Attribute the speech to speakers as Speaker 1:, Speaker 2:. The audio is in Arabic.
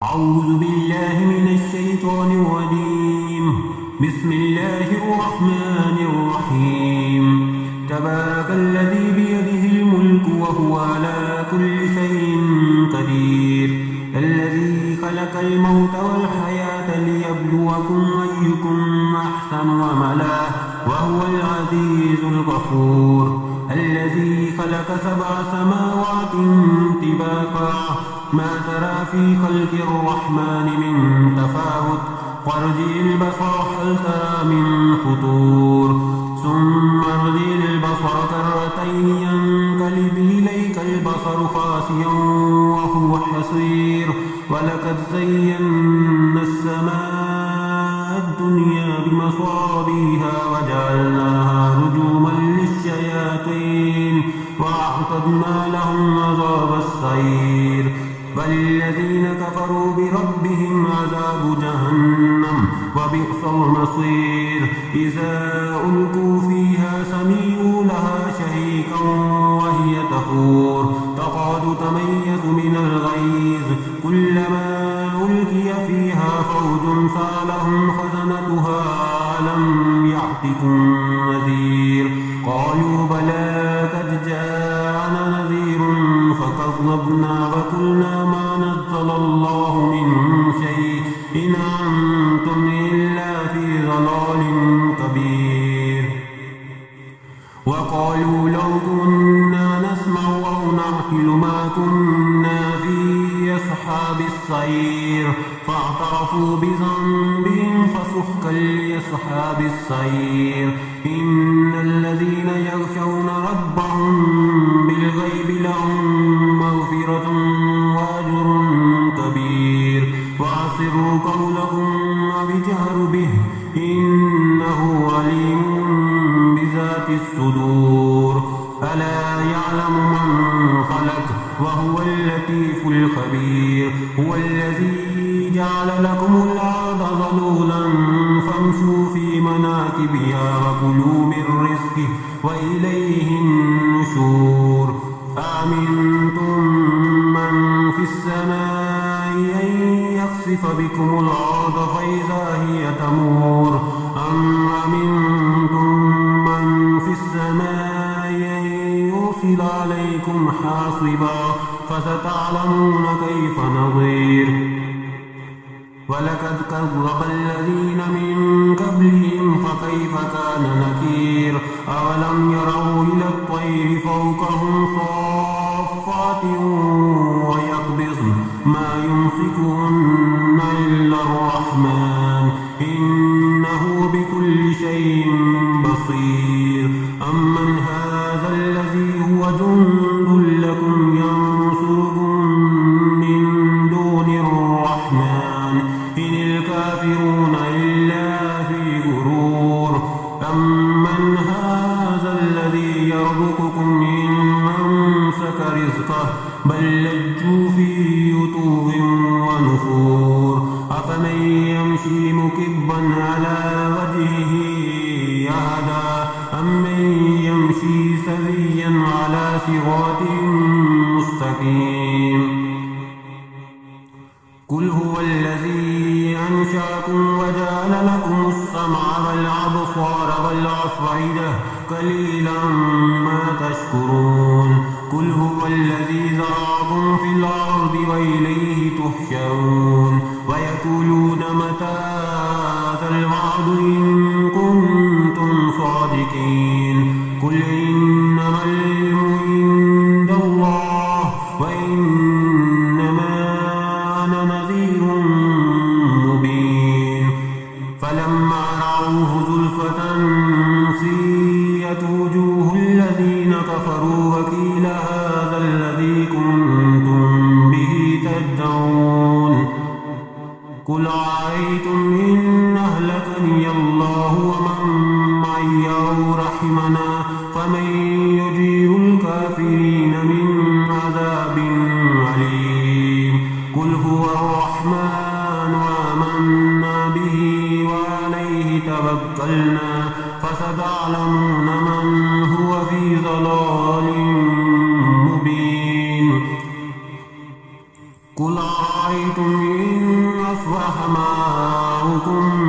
Speaker 1: أعوذ بالله من الشيطان الرجيم. بسم الله الرحمن الرحيم. تبارك الذي بيده الملك وهو على كل شيء قدير. الذي خلق الموت والحياة ليبلوكم أيكم أحسن عملا وهو العزيز الغفور. الذي خلق 7 سماوات طباقا ما ترى في خلق الرحمن من تفاوت فارجع البصر هل ترى من فطور ثم ارجع البصر كرتين ينقلب إليك البصر خاسئا وهو حسير. ولقد زينا السماء الدنيا بمصابيح وجعلناها رجوما للشياطين وأعتدنا لهم عذاب السعير. بل الذين كفروا بربهم عذاب جهنم وبئس المصير. إذا ألقوا فيها سمعوا لها شهيقا وهي تفور تكاد تميز من الغيظ كلما ألقي فيها فوج سألهم خزنتها ألم يأتكم نذير قالوا بلى قد جاءنا نذير فكذبنا وقلنا ما نزل الله من شيء إن أنتم إلا في ضلال كبير. وقالوا لو كنا نسمع أو نعقل ما كنا في أصحاب السعير فاعترفوا بذنبهم فسحقا لأصحاب السعير. إن الذين يخشون ربهم بالغيب لهم مغفرة وأجر كبير. وأسروا قولكم وجهروا به إنه عليم بذات الصدور. ألا يعلم من خلق وهو اللطيف الخبير. هو الذي جعل لكم الأرض ذلولا فامشوا في مناكبها وكلوا من رزقه وإليه النشور. أأمنتم من في السماء أن يخسف بكم الأرض فإذا هي تمور أم أمنتم من في السماء أن يرسل عليكم حاصبا فستعلمون كيف نظير. ولقد كذب الذين من قبلهم فكيف كان نكير. أولم يروا إلى الطير فوقهم صافات ويقبضن ما يمسكهن إلا الرحمن إنه بكل شيء بصير. أمن هذا الذي هو جند لكم ينصركم من دون الرحمن إن الكافرون إلا في غرور. أمن هذا الذي يرزقكم إن أمسك رزقه بل لجوا في عتو ونفور. أفمن يمشي مكبا على وجهه أهدى أمن يمشي سويا على صراط مستقيم. قل هو الذي أنشأكم وجعل لكم السمع والأبصار والأفئدة قليلا ما تشكرون. قل هو الذي ذرأكم في الأرض وإليه تحشرون. ويقولون متى هذا الوعد إن كنتم صادقين. قل إنما العلم عند الله وإنما أنا نذير مبين. فلما رأوه زلفة سيئت وجوه الذين كفروا وقيل هذا الذي كنتم به تدعون. قل أرأيتم إن أهلكني الله ومن معي أو رحمنا فمن يجير الكافرين من عذاب أليم. قل هو الرحمن آمنا به وعليه توكلنا فستعلمون من هو في ضلال مبين. قل أرأيتم إن رحماؤكم